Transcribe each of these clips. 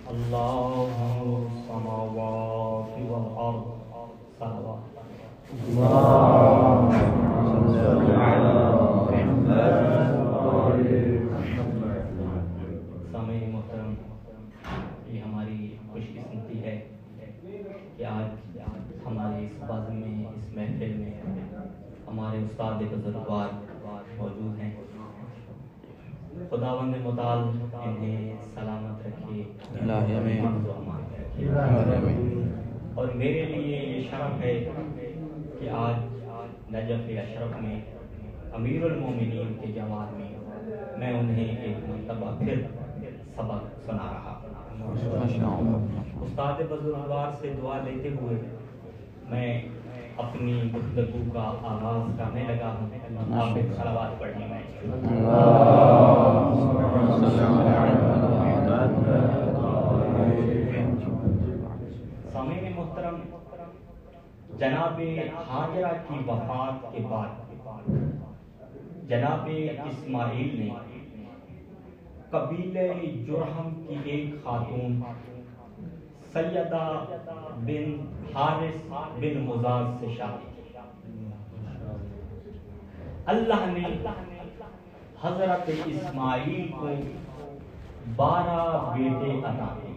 اللہ نور السماوات والارض صلوات سامعین محترم، یہ ہماری خوش قسمتی ہے کہ آج ہمارے اس بازم میں، اس محفل میں ہمارے استاد بزرگوار موجود ہیں۔ خداوند متعال انہیں سلامت رکھے، حفظ و امان رکھے۔ اور میرے لیے یہ شرف ہے کہ آج نجف اشرف میں امیر المومنین کے جوار میں انہیں ایک مرتبہ پھر سبق سنا رہا۔ استاد بزرگوار سے دعا لیتے ہوئے میں اپنی گفتگو کا آغاز کرنے لگا ہوں۔ آپ ایک صلوات پڑھنے میں سامعین محترم، جناب ہاجرہ کی وفات کے بعد جناب اسماعیل نے قبیلہ جرہم کی ایک خاتون سیدہ بن حارث بن مزاز سے شادی کی۔ اللہ نے حضرت اسماعیل کو 12 بیٹے عطا کیے۔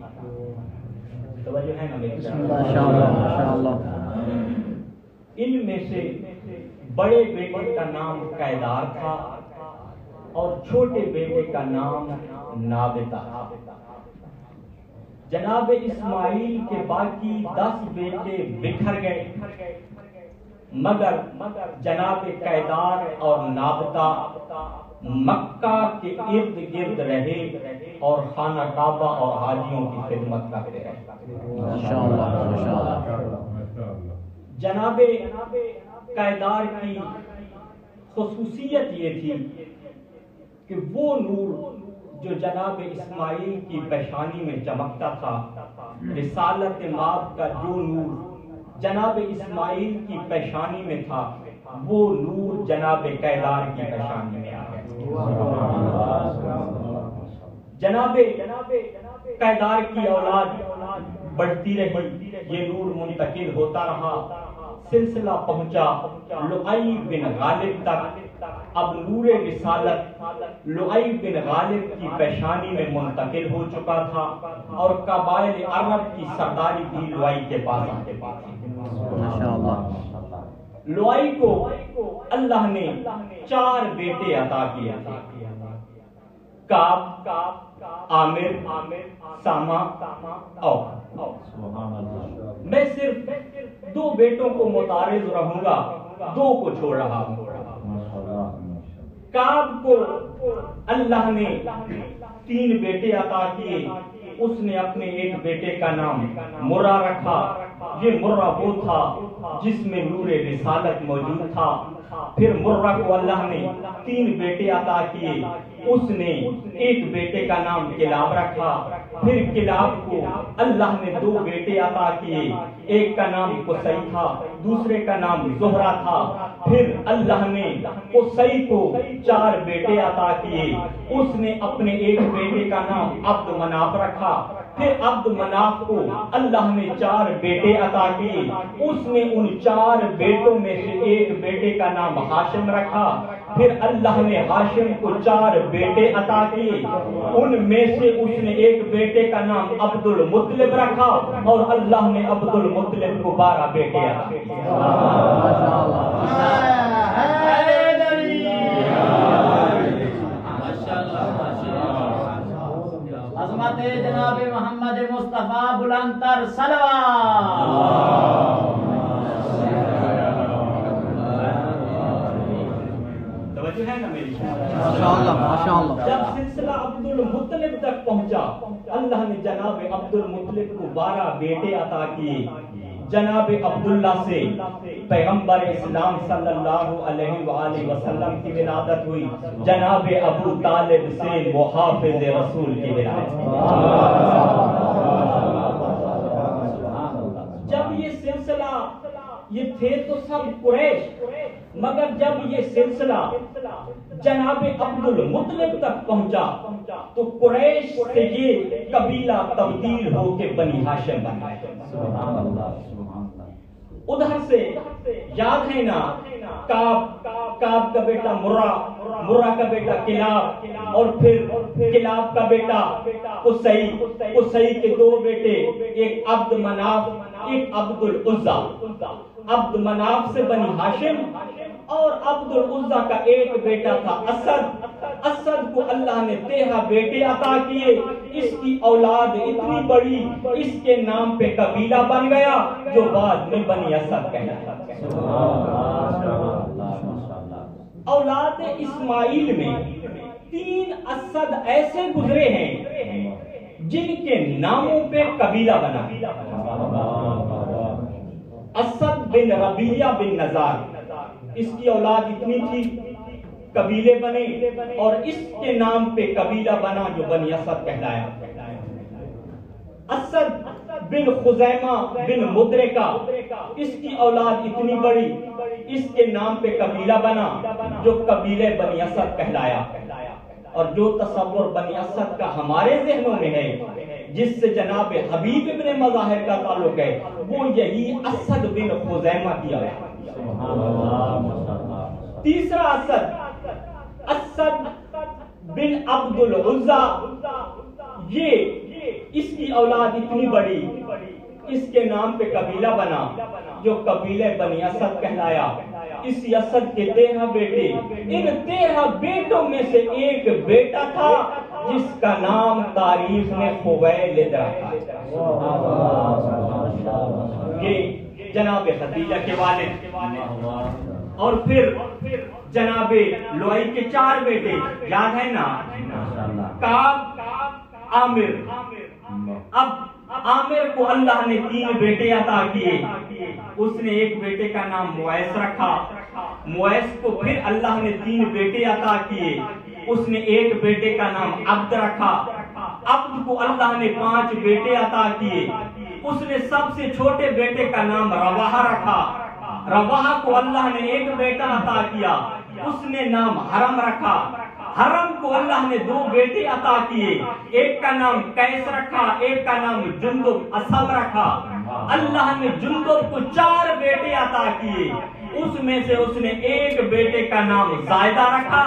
توجہ ہے نا میری طرف؟ ماشاءاللہ۔ ان میں سے بڑے بیٹے کا نام قیدار تھا اور چھوٹے بیٹے کا نام نابتا تھا۔ جناب اسماعیل کے باقی 10 بیٹے بکھر گئے، مگر جناب قیدار اور نابتا مکہ کے ارد گرد رہے اور خانہ کعبہ اور حاجیوں کی خدمت کرتے رہے۔ جناب قیدار کی خصوصیت یہ تھی کہ وہ نور جو جناب اسماعیل کی پیشانی میں چمکتا تھا، رسالت مآب کا جو نور جناب اسماعیل کی پیشانی میں تھا، وہ نور جناب قیدار کی پیشانی میں آ گیا۔ جناب قیدار کی اولاد بڑھتی رہی، یہ نور منتقل ہوتا رہا، سلسلہ پہنچا لؤی بن غالب تک۔ اب نور رسالت لؤی بن غالب کی پیشانی میں منتقل ہو چکا تھا اور قبائل عرب کی سرداری بھی لؤی کے پاس آتے پاتی۔ لؤی کو اللہ نے 4 بیٹے عطا کیے تھے، کعب، عامر، سامہ اور میں صرف 2 بیٹوں کو متعارض رہوں گا، 2 کو چھوڑ رہا ہوں۔ کعب کو اللہ نے 3 بیٹے عطا کیے، اس نے اپنے ایک بیٹے کا نام مرہ رکھا۔ یہ مرہ وہ تھا جس میں نور رسالت موجود تھا۔ پھر مرہ کو اللہ نے 3 بیٹے عطا کیے، اس نے ایک بیٹے کا نام کلاب رکھا۔ پھر کلاب کو اللہ نے 2 بیٹے عطا کیے، ایک کا نام قصی تھا، دوسرے کا نام زہرہ تھا۔ پھر اللہ نے قصی کو 4 بیٹے عطا کیے، اس نے اپنے ایک بیٹے کا نام عبد مناف رکھا۔ پھر عبد مناف کو اللہ نے 4 بیٹے عطا کیے، اس نے ان 4 بیٹوں میں سے ایک بیٹے کا نام ہاشم رکھا۔ پھر اللہ نے ہاشم کو 4 بیٹے عطا کیے، ان میں سے اس نے ایک بیٹے کا نام عبد المطلب رکھا اور اللہ نے عبد المطلب کو 12 بیٹے عطا کیے۔ عظمت جناب محمد مصطفیٰ بلندتر صلوات۔ توجہ ہے نا میری؟ ماشاءاللہ۔ جب سلسلہ عبد المطلب تک پہنچا، اللہ نے جناب عبد المطلب کو 12 بیٹے عطا کیے۔ جناب عبداللہ سے پیغمبر اسلام صلی اللہ علیہ وآلہ وسلم کی ولادت ہوئی، جناب ابو طالب سے محافظ رسول کی ولادت ہوئی۔ جب یہ سلسلہ یہ تھے تو سب قریش، مگر جب یہ سلسلہ جناب عبد المطلب تک پہنچا تو قریش سے یہ قبیلہ تبدیل ہو کے بنی ہاشم بن گئے. ادھر سے یاد ہے نا کعب کا بیٹا مرہ کا بیٹا کلاب اور پھر کلاب کا بیٹا قصی کے دو بیٹے، ایک عبد مناف ایک عبد العزا. عبد مناف سے بنی ہاشم اور عبد العزا کا ایک بیٹا تھا اسد کو اللہ نے 13 بیٹے عطا کیے. اس کی اولاد اتنی بڑی، اس کے نام پہ قبیلہ بن گیا جو بعد میں بنی اسد کہلاتا. اولاد اسماعیل میں 3 اسد ایسے گزرے ہیں جن کے ناموں پہ قبیلہ بنا. اسد بن ربیہ بن نزار، اس کی اولاد اتنی تھی، قبیلے بنے اور اس کے نام پہ قبیلہ بنا جو بنی اسد کہلایا. اسد بن خزیمہ بن مدرکہ، اس کی اولاد اتنی بڑی، اس کے نام پہ قبیلہ بنا جو قبیلے بنی اسد کہلایا. اور جو تصور بنی اسد کا ہمارے ذہنوں میں ہے، جس سے جناب حبیب ابن مظاہر کا تعلق ہے، وہ یہی اسد بن خزیمہ کی اولاد. تیسرا اسد بن عبد العزا، یہ اس کی اولاد اتنی بڑی، اس کے نام پہ قبیلہ بنا جو قبیلے بنی اسد کہلایا. اسی اسد کے 13 بیٹے، ان 13 بیٹوں میں سے ایک بیٹا تھا جس کا نام تاریخ نے خویلد رکھا. یہ جناب خدیجہ کے والد. اور پھر جناب لؤئی کے 4 بیٹے یاد ہے نا، کعب، عامر. اب عامر کو اللہ نے 3 بیٹے عطا کیے. اس نے ایک بیٹے کا نام مویس رکھا. مویس کو پھر اللہ نے 3 بیٹے عطا کیے. اس نے ایک بیٹے کا نام عبد رکھا. عبد کو اللہ نے 5 بیٹے عطا کیے. اس نے سب سے چھوٹے بیٹے کا نام رواحہ رکھا. رواحہ کو اللہ نے ایک بیٹا عطا کیا. اس نے نام حرم رکھا. حرم کو اللہ نے 2 بیٹے عطا کیے. ایک کا نام قیس رکھا، ایک کا نام جندب اسد رکھا. اللہ نے جندب کو 4 بیٹے عطا کیے. اس میں سے اس نے ایک بیٹے کا نام زائدہ رکھا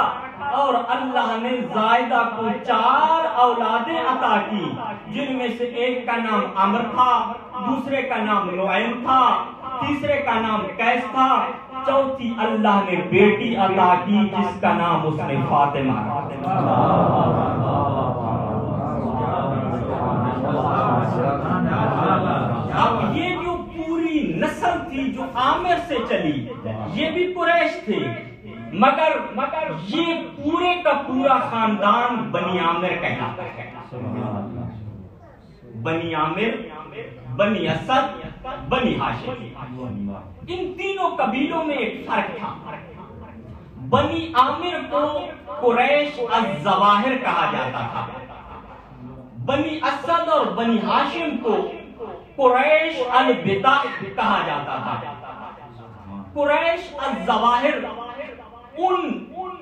اور اللہ نے زائدہ کو 4 اولادیں عطا کی، جن میں سے ایک کا نام عمر تھا، دوسرے کا نام نعیم تھا، تیسرے کا نام قیس تھا، چوتھی اللہ نے بیٹی عطا کی جس کا نام اس نے فاطمہ رکھا. اب یہ جو پوری نسل تھی جو عامر سے چلی، یہ بھی قریش تھے، مگر یہ پورے کا پورا خاندان بنی عامر کہلاتا ہے. بنی عامر، بنی اسد، بنی ہاشم. ان تینوں قبیلوں میں ایک فرق تھا. بنی عامر کو قریش الظواہر کہا جاتا تھا. بنی اسد اور بنی ہاشم کو قریش البطا کہا جاتا تھا. قریش الظواہر ان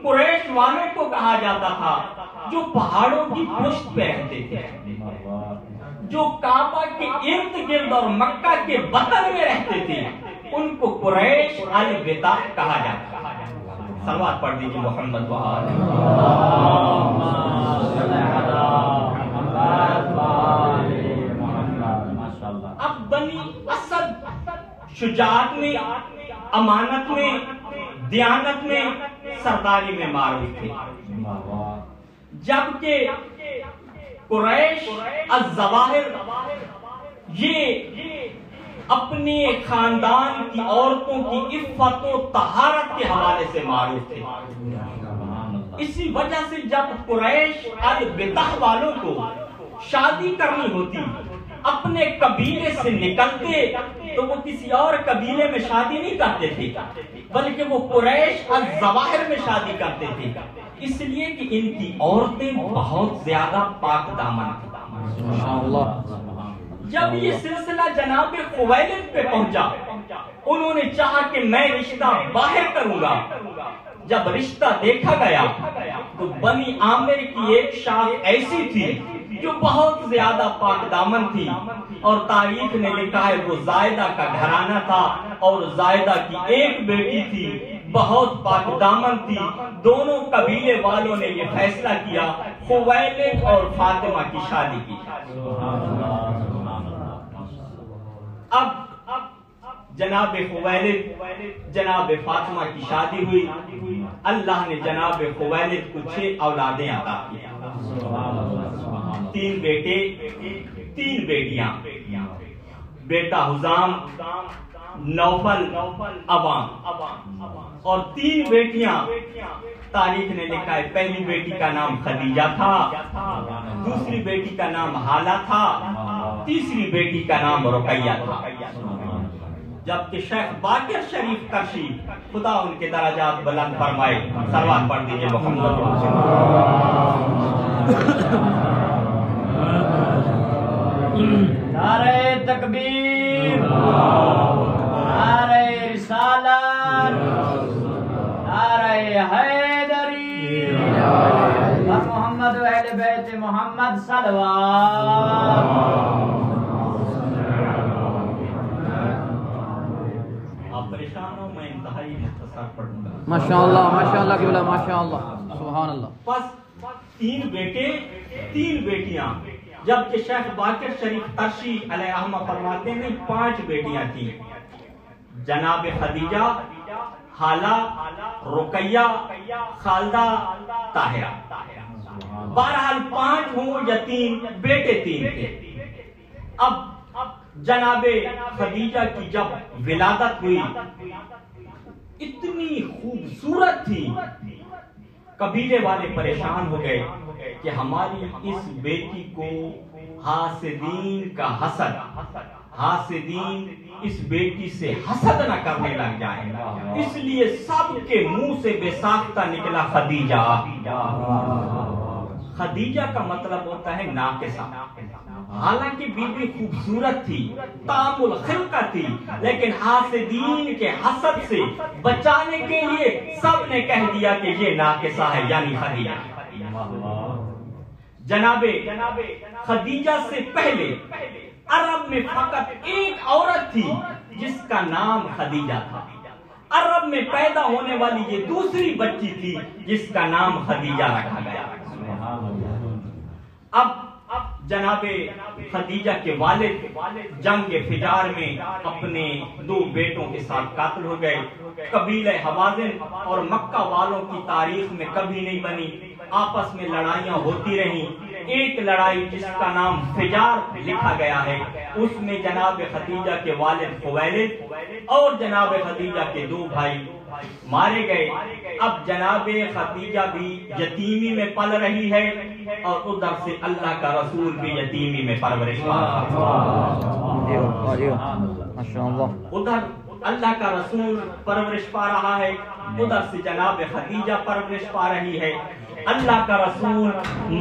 قریش والوں کو کہا جاتا تھا جو پہاڑوں کی پشت پہ رہتے تھے، جو کعبہ کے ارد گرد اور مکہ کے بطن میں رہتے تھے. ان کو قریش البطا کہا جاتا تھا. صلوات پڑھ دیجیے محمد وآلہ. اب بنی اسد شجاعت میں، امانت میں، دیانت میں، سرداری میں معروف تھے، جبکہ قریش الظواہر یہ اپنے خاندان کی عورتوں کی عفت و طہارت کے حوالے سے معروف تھے. اسی وجہ سے جب قریش البطا والوں کو شادی کرنی ہوتی، اپنے قبیلے سے نکلتے تو وہ کسی اور قبیلے میں شادی نہیں کرتے تھے، بلکہ وہ قریش الظواہر میں شادی کرتے تھے، اس لیے کہ ان کی عورتیں بہت زیادہ پاک دامن تھیں. جب یہ سلسلہ جناب خویلد پہ پہنچا انہوں نے چاہا کہ میں رشتہ باہر کروں گا. جب رشتہ دیکھا گیا تو بنی عامر کی ایک شاخ ایسی تھی جو بہت زیادہ پاک دامن تھی، اور تاریخ نے لکھا ہے وہ زائدہ کا گھرانہ تھا، اور زائدہ کی ایک بیٹی تھی بہت پاک دامن تھی. دونوں قبیلے والوں نے یہ فیصلہ کیا خویلد اور فاطمہ کی شادی کی. اب جناب خویلد جناب فاطمہ کی شادی ہوئی. اللہ نے جناب خویلد کو 6 اولادیں عطا کی، 3 بیٹے 3 بیٹیاں. بیٹا حزام، نوفل، عوام، اور 3 بیٹیاں. تاریخ نے لکھا ہے پہلی بیٹی کا نام خدیجہ تھا، دوسری بیٹی کا نام حالہ تھا، تیسری بیٹی کا نام رقیہ تھا. جبکہ شیخ باقر شریف کرشی خدا ان کے درجات بلند فرمائے، صلوات پڑھ دیجئے محمد. نعرہ تکبیر، نعرہ رسالت، نعرہ حیدری، محمد و اہل بیت محمد صلوات. آپ پریشان ہو، میں انتہائی مختصر پڑھوں گا. ماشاءاللہ قبلہ، ماشاءاللہ، سبحان اللہ. بس 3 بیٹے 3 بیٹیاں. جبکہ شیخ باقر شریف کرشی علیہ رحمہ فرماتے ہیں 5 بیٹیاں تھیں، جناب خدیجہ، حالہ، رقیہ، خالدہ، طاہرہ. بہرحال 5 ہوں یا 3 بیٹے 3 تھے. اب جناب خدیجہ کی جب ولادت ہوئی اتنی خوبصورت تھی، قبیلے والے پریشان ہو گئے کہ ہماری اس بیٹی کو حاسدین کا حسد، حاسدین اس بیٹی سے حسد نہ کرنے لگ جائیں. اس لیے سب کے منہ سے بے ساختہ نکلا خدیجہ. خدیجہ کا مطلب ہوتا ہے ناقصہ. حالانکہ بی بی خوبصورت تھی، تام الخلقہ تھی، لیکن حاسدین کے حسد سے بچانے کے لیے سب نے کہہ دیا کہ یہ ناقصہ ہے، یعنی خدیجہ. جناب خدیجہ سے پہلے عرب میں فقط ایک عورت تھی جس کا نام خدیجہ تھا. عرب میں پیدا ہونے والی یہ دوسری بچی تھی جس کا نام خدیجہ رکھا گیا. اب جناب خدیجہ کے والد جنگ فجار میں اپنے 2 بیٹوں کے ساتھ قاتل ہو گئے. قبیلہ حوازن اور مکہ والوں کی تاریخ میں کبھی نہیں بنی، آپس میں لڑائیاں ہوتی رہیں. ایک لڑائی جس کا نام فجار لکھا گیا ہے، اس میں جناب خدیجہ کے والد خویلد اور جناب خدیجہ کے 2 بھائی مارے گئے. اب جناب خدیجہ بھی یتیمی میں پل رہی ہے اور ادھر سے اللہ کا رسول بھی یتیمی میں پرورش پا رہا ہے. ادھر اللہ کا رسول پرورش پا رہا ہے، ادھر سے جناب خدیجہ پرورش پا رہی ہے. اللہ کا رسول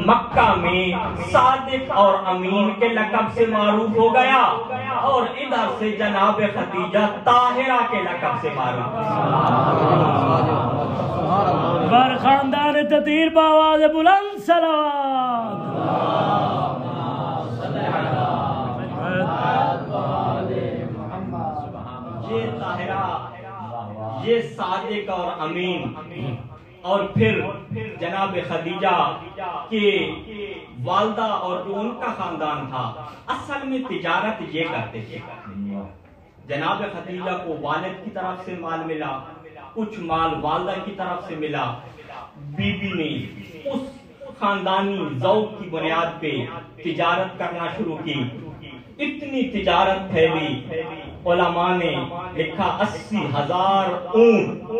مکہ میں صادق اور امین کے لقب سے معروف ہو گیا، اور ادھر سے جناب خدیجہ طاہرہ کے لقب سے معروف ہو گیا. بر خاندان تطہیر بآواز بلند صلوات. یہ طاہرہ، یہ صادق اور امین، اور پھر جناب خدیجہ کے والدہ اور جو ان کا خاندان تھا اصل میں تجارت یہ کرتے تھے. جناب خدیجہ کو والد کی طرف سے مال ملا، کچھ مال والدہ کی طرف سے ملا. بی بی نے اس خاندانی ذوق کی بنیاد پہ تجارت کرنا شروع کی. اتنی تجارت پھیلی، علماء نے لکھا 80,000 اونٹ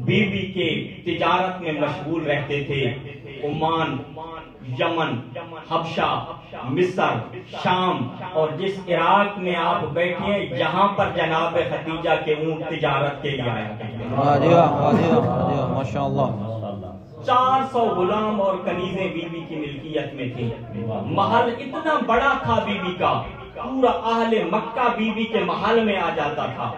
بی بی کے تجارت میں مشغول رہتے تھے. عمان، یمن، حبشہ، مصر، شام اور جس عراق میں آپ بیٹھے ہیں یہاں پر جناب خدیجہ کے اونٹ تجارت کے لیے آیا کرتے ہیں. ماشاءاللہ. 400 غلام اور کنیزیں بی بی کی ملکیت میں تھی. محل اتنا بڑا تھا بی بی کا، پورا اہل مکہ بی بی کے محل میں آ جاتا تھا.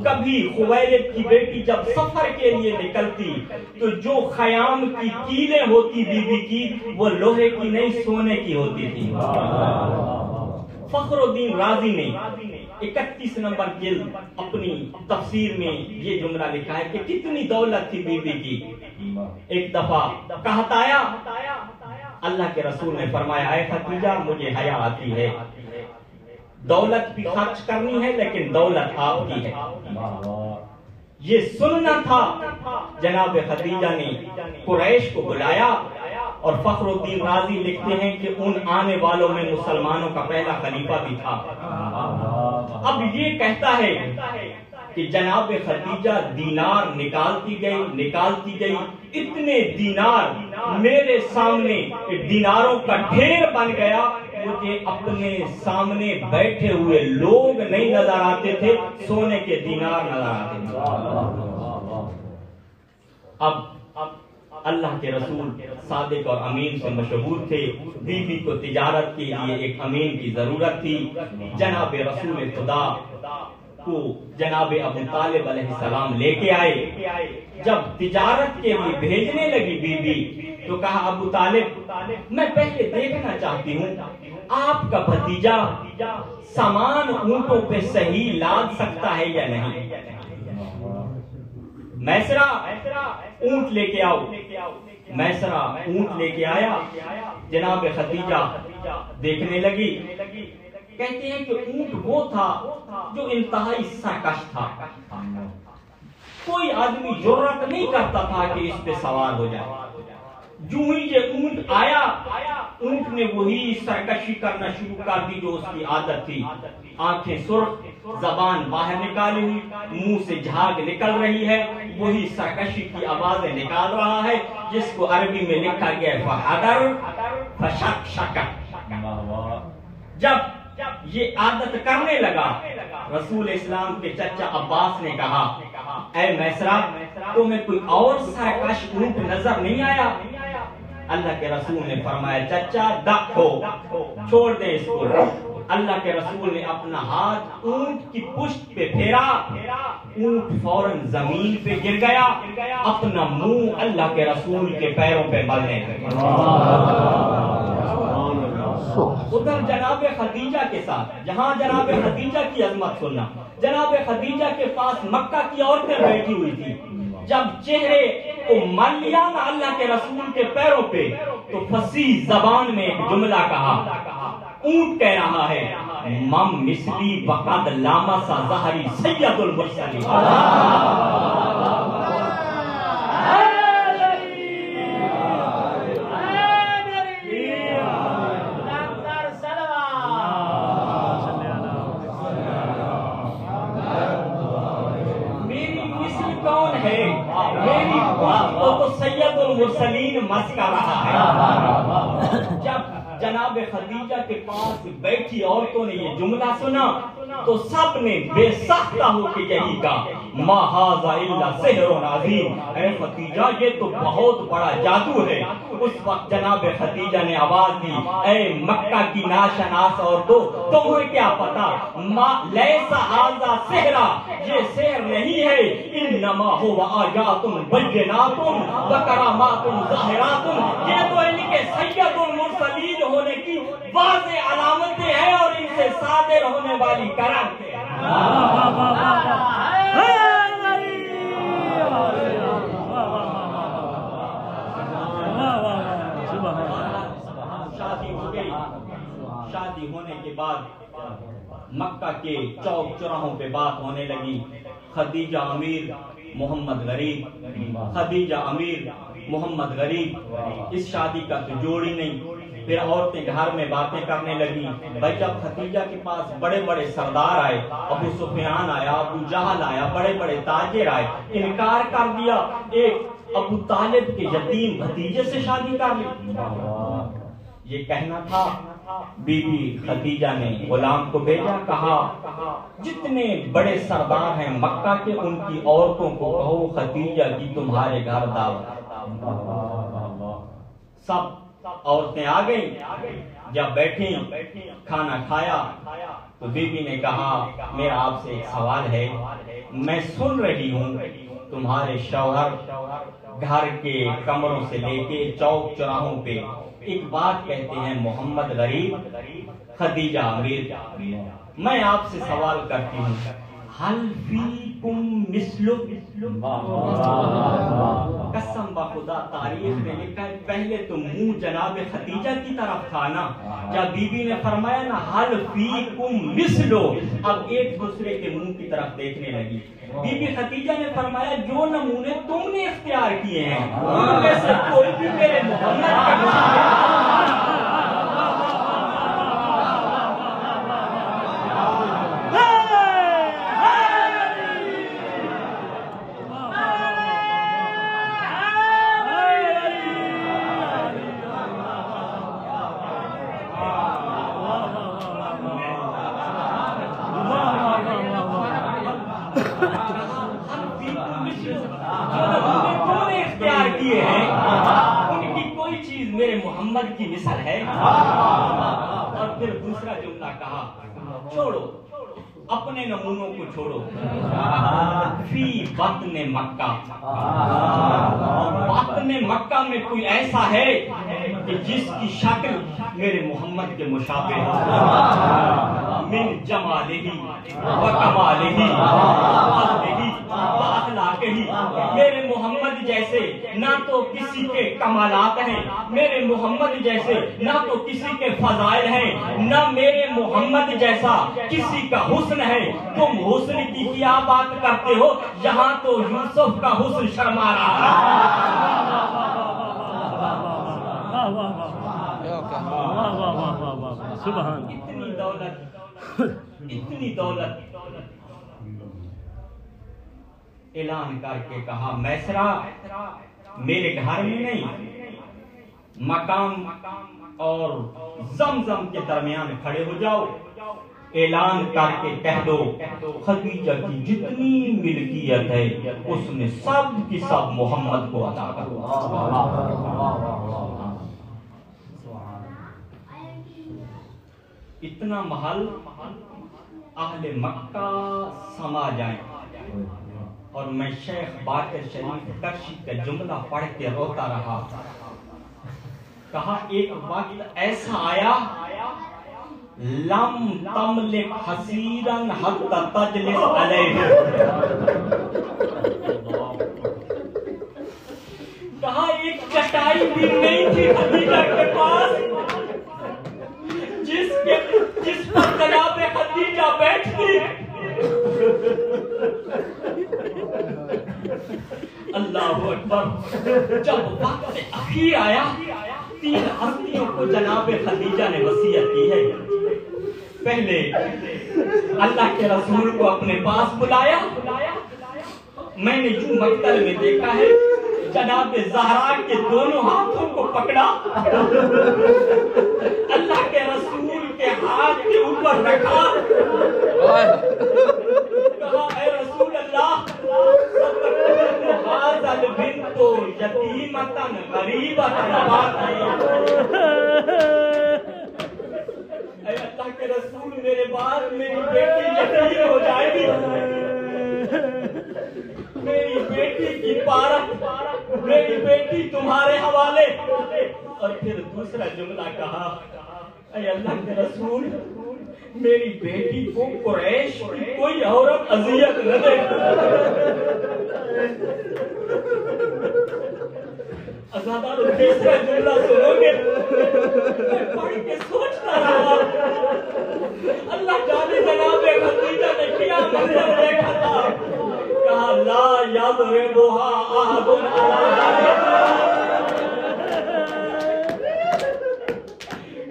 کبھی خویلد کی بیٹی جب سفر کے لیے نکلتی تو جو خیام کی کیلیں ہوتی بی بی کی وہ لوہے کی نہیں سونے کی ہوتی تھی۔ فخر الدین رازی نے 31 نمبر جلد اپنی تفسیر میں یہ جملہ لکھا ہے کہ کتنی دولت تھی بی بی کی۔ ایک دفعہ کہت آیا، اللہ کے رسول نے فرمایا اے خدیجہ مجھے حیا آتی ہے، دولت بھی خرچ کرنی ہے لیکن دولت آپ کی ہے۔ یہ سننا تھا، جناب خدیجہ نے قریش کو بلایا اور فخر الدین رازی لکھتے ہیں کہ ان آنے والوں میں مسلمانوں کا پہلا خلیفہ بھی تھا۔ اب یہ کہتا ہے کہ جناب خدیجہ دینار نکالتی گئی، اتنے دینار میرے سامنے دیناروں کا ڈھیر بن گیا، مجھے اپنے سامنے بیٹھے ہوئے لوگ نہیں نظر آتے تھے، سونے کے دینار نظر آتے تھے۔ اب اللہ کے رسول صادق اور امین سے مشہور تھے، بی بی کو تجارت کے لیے ایک امین کی ضرورت تھی۔ جناب رسول خدا کو جناب ابو طالب علیہ السلام لے کے آئے، جب تجارت کے لیے بھیجنے لگی بی بی تو کہا ابو طالب میں پہلے دیکھنا چاہتی ہوں آپ کا بھتیجا سامان اونٹوں پہ صحیح لاد سکتا ہے یا نہیں۔ میسرا اونٹ لے کے آؤ، میسرا اونٹ لے کے آیا، جناب خدیجہ دیکھنے لگی، کہتے ہیں کہ اونٹ وہ تھا جو انتہائی سرکش تھا، کوئی آدمی جرأت نہیں کرتا تھا کہ اس پہ سوار ہو جائے۔ جو ہی یہ اونٹ آیا، اونٹ نے وہی سرکشی کرنا شروع کر دی جو اس کی عادت تھی، آنکھیں سرخ، زبان باہر نکالی ہوئی، منہ سے جھاگ نکل رہی ہے، وہی سرکشی کی آوازیں نکال رہا ہے جس کو عربی میں لکھا گیا ہے فحدر فشک شکر۔ جب یہ عادت کرنے لگا، رسول اسلام کے چچا عباس نے کہا اے میسرا تمہیں کوئی اور سرکش اونٹ نظر نہیں آیا؟ اللہ کے رسول نے فرمایا چچا دکھو، چھوڑ دے اس کو۔ اللہ کے رسول نے اپنا ہاتھ اونٹ کی پشت پہ پھیرا، اونٹ فوراً زمین پہ گر گیا، اپنا منہ اللہ کے رسول کے پیروں پہ ملنے لگا۔ ادھر جناب خدیجہ کے ساتھ، جہاں جناب خدیجہ کی عظمت سننا، جناب خدیجہ کے پاس مکہ کی عورتیں بیٹھی ہوئی تھی، جب چہرے کو مل لیا نا اللہ کے رسول کے پیروں پہ تو فصیح زبان میں ایک جملہ کہا، اونٹ کہہ رہا ہے مم مثلی وقد لامس ظہری سید المرسلین۔ تو سید المرسلین مس کر رہا ہے۔ جب جناب خدیجہ کے پاس بیٹھی عورتوں نے یہ جملہ سنا تو سب نے بے سختہ ہو کے یہی کہا ما ھذا الا سحر عظیم، اے خدیجہ یہ تو بہت بڑا جادو ہے۔ اس وقت جناب خدیجہ نے آواز دی اے مکہ کی ناشناس عورتوں تمہیں کیا پتا، ما لیس ھذا سحر، یہ سحر نہیں ہے، انما هو آیات بینات وکرامات ظاہرات، یہ تو ان کے سید المرسلین ہونے کی واضح علامتیں ہیں اور ان سے صادر ہونے والی کرامتیں۔ شادی ہونے کے بعد مکہ کے چوک چوراہوں پہ بات ہونے لگی، خدیجہ امیر محمد غریب، خدیجہ امیر محمد غریب، اس شادی کا تو جوڑ ہی نہیں۔ پھر عورتیں گھر میں باتیں کرنے لگی، بھائی جب خدیجہ کے پاس بڑے بڑے سردار آئے، ابو سفیان آیا، ابو جہل آیا، بڑے بڑے تاجر آئے، انکار کر دیا، ایک ابو طالب کے یتیم بھتیجے سے شادی کر لی۔ یہ کہنا تھا، بی بی خدیجہ نے غلام کو بھیجا، کہا جتنے بڑے سردار ہیں مکہ کے ان کی عورتوں کو کہو خدیجہ کی تمہارے گھر دعوت۔ سب عورتیں آ گئیں، جب بیٹھی کھانا کھایا تو بی بی نے کہا میرا آپ سے ایک سوال ہے، میں سن رہی ہوں تمہارے شوہر گھر کے کمروں سے لے کے چوک چوراہوں پہ ایک بات کہتے ہیں محمد غریب خدیجہ امیر، میں آپ سے سوال کرتی ہوں حل فیکم مثلو، قسم بخدا تاریخ میں لکھا ہے پہلے تو منہ جناب خدیجہ کی طرف تھا نا، جب بی بی نے فرمایا نا حل فیکم مثلو، اب ایک دوسرے کے منہ کی طرف دیکھنے لگی۔ بی بی خدیجہ نے فرمایا جو نمونے تم نے اختیار کیے ہیں ان میں سے کوئی بھی میرے محمد کا محمد کی مثل ہے۔ اور پھر دوسرا جملہ کہا چھوڑو اپنے نمونوں کو چھوڑو، فی بطن مکہ، بطن مکہ میں کوئی ایسا ہے کہ جس کی شکل میرے محمد کے مشابہ ہو، من جمالہ و کمالہ و اخلاقہ، میرے محمد جیسے نہ تو کسی کے کمالات ہیں، میرے محمد جیسے نہ تو کسی کے فضائل ہیں، نہ میرے محمد جیسا کسی کا حسن ہے۔ تم حسن کی کیا بات کرتے ہو، یہاں تو یوسف کا حسن شرما رہا ہے۔ اتنی دولت اعلان کر کے کہا میسرا میرے گھر میں نہیں، مقام اور زمزم کے درمیان کھڑے ہو جاؤ، اعلان کر کے کہہ دو خدیجہ کی جتنی ملکیت ہے اس میں سب کی سب محمد کو عطا کرو۔ اتنا محل اہل مکہ سما جائیں، اور میں شیخ باقر شریف کرشی کا جملہ پڑھ کے روتا رہا۔ کہا ایک وقت ایسا آیا لم تملک حسیرن حتی تجلس علیہ، کہا ایک چٹائی بھی نہیں تھی خدیجہ کے پاس جس پر جناب خدیجہ بیٹھتی۔ اللہ اکبر، جب وقت اخیر آیا تین ہستیوں کو جناب خدیجہ نے وصیت کی ہے۔ پہلے اللہ کے رسول کو اپنے پاس بلایا، میں نے یوں مقتل میں دیکھا ہے جناب زہرا کے دونوں ہاتھوں کو پکڑا، اللہ کے رسول کے ہاتھ کے اوپر رکھا، کہا اے رسول اللہ هذا البنت یتیمۃ غریبۃ، اے اللہ کے رسول میرے بعد میری بیٹی یتیم ہو جائے گی، میری بیٹی کی پارک، میری بیٹی تمہارے حوالے۔ اور پھر دوسرا جملہ کہا اے اللہ کے رسول میری بیٹی کو قریش کی کوئی عورت اذیت نہ دے۔ ازادار تیسرا جملہ سنو گے، میں پڑھ کے سوچتا رہا اللہ جانے جناب خدیجہ نے کیا منظر دیکھا تھا۔ کہا لا یضربها احد علی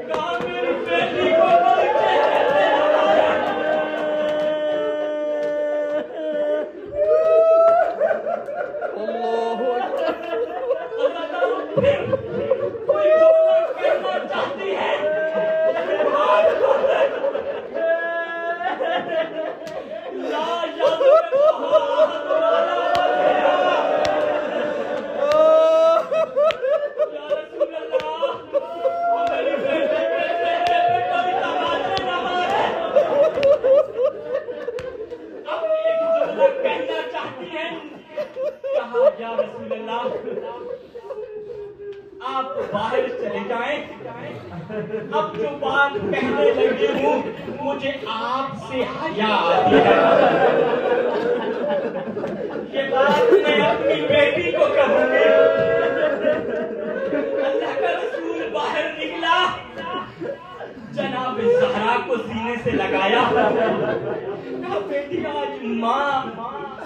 کہا میری بیٹی کو کوئی دولت کرنا چاہتی ہے لا یضربها احد علی کہنے لگی ہوں مجھے آپ سے حیا آتی ہے. یہ بات میں اپنی بیٹی کو کہوں گی. اللہ کا رسول باہر نکلا, جناب زہرا کو سینے سے لگایا, کہا بیٹی آج ماں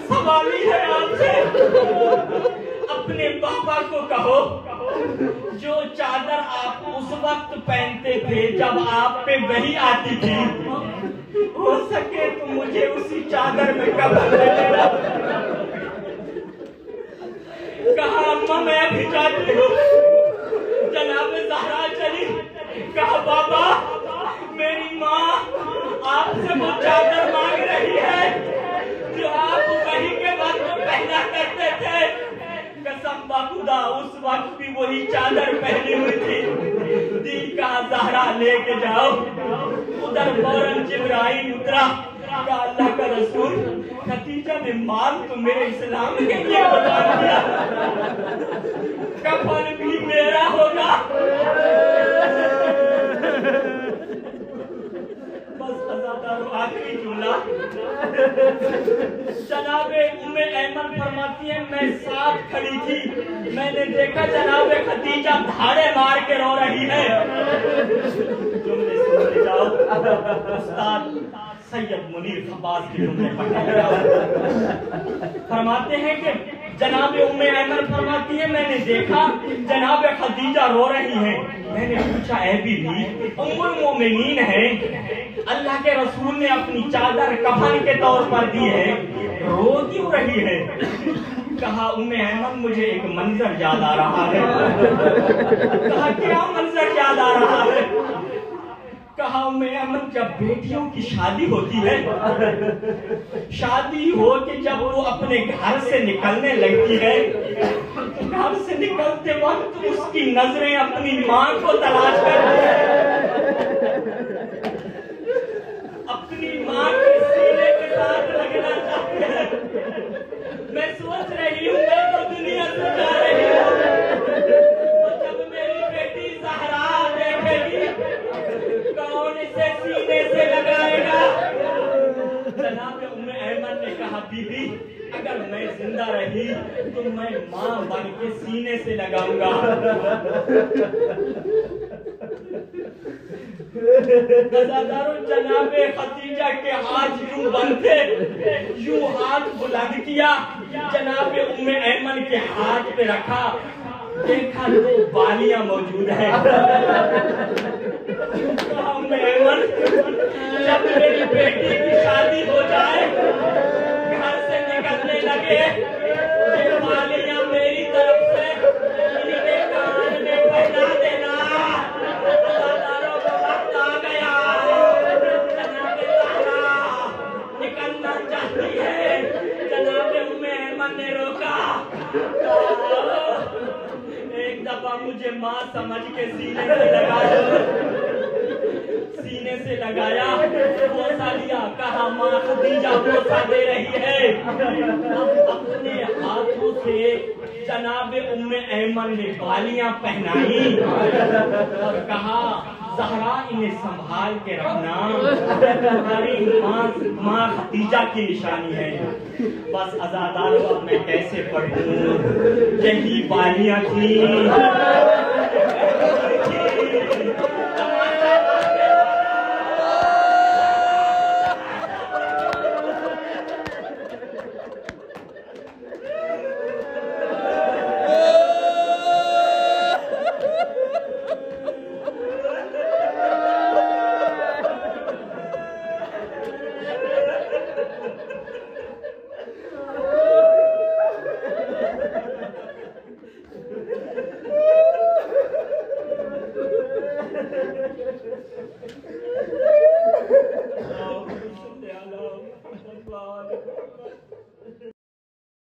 سوالی ہے آپ سے, اپنے پاپا کو کہو جو چادر آپ اس وقت پہنتے تھے جب آپ پہ وحی آتی تھی, ہو سکے تو مجھے اسی چادر میں کفن دے دینا. کہا اماں میں ابھی جاتی ہوں. جناب زہرا چلی, کہا بابا میری ماں آپ سے وہ چادر مانگ رہی ہے جو آپ وحی کے وقت پہنا کرتے تھے. قسم بخدا اس وقت بھی وہی چادر پہنی ہوئی تھی. دی کہا زہرا لے کے جاؤ. ادھر فوراً جبرائیل اترا, کہا اللہ کا رسول خدیجہ نے مال تو میرے اسلام کے لیے بتا دیا, کفن بھی میرا ہوگا. بس آخری جملہ. جناب ام ایمن فرماتی ہیں میں ساتھ کھڑی تھی, میں نے دیکھا جناب خدیجہ دھاڑے مار کے رو رہی ہے. جملے سنتے جاؤ, استاد سید منیر خباز کے جملے پڑھنے جاؤ. فرماتے ہیں کہ جناب ام ایمن فرماتی ہیں میں نے دیکھا جناب خدیجہ رو رہی ہیں. میں نے پوچھا اے بی بی ام المومنین ہیں, اللہ کے رسول نے اپنی چادر کفن کے طور پر دی ہے, رو کیوں رہی ہے؟ کہا ام ایمن مجھے ایک منظر یاد آ رہا ہے. کہا کیا منظر یاد آ رہا ہے؟ کہا ام ایمن جب بیٹیوں کی شادی ہوتی ہے, شادی ہو کہ جب وہ اپنے گھر سے نکلنے لگتی ہے, گھر سے نکلتے وقت اس کی نظریں اپنی ماں کو تلاش کرتی ہیں, اپنی ماں کے سینے کے ساتھ لگنا چاہتی ہے. میں سوچ رہی ہوں میں تو دنیا سے جا رہی ہوں, تو جب میری بیٹی زہرا دیکھے گی کون اسے سینے سے لگائے گا؟ جناب ام ایمن نے کہا بی بی اگر میں زندہ رہی تو میں ماں بن کے سینے سے لگاؤں گا. نظرداروں جناب خدیجہ کے ہاتھ یوں بند تھے, یوں ہاتھ بلند کیا, جناب ام ایمن کے ہاتھ پہ رکھا, دیکھا دو بالیاں موجود ہیں. ام ایمن جب میری بیٹی کی شادی ہو جائے گھر سے نکلنے لگے, یہ بالیاں میری طرف سے ان کے کان میں پہنا دینا. نکلنا چاہتی ہے. جناب ام ایمن نے روکا, ایک دفعہ مجھے ماں سمجھ کے سینے سے لگایا, سینے سے لگایا, بوسا لیا. کہا ماں خدیجہ بوسا دے رہی ہے. اب اپنے ہاتھوں سے جناب ام ایمن نے بالیاں پہنائی اور کہا زہرا انہیں سنبھال کے رکھنا, تمہاری ماں خدیجہ کی نشانی ہے. بس عزادارو اب میں کیسے پڑھوں, یہی بالیاں تھیں.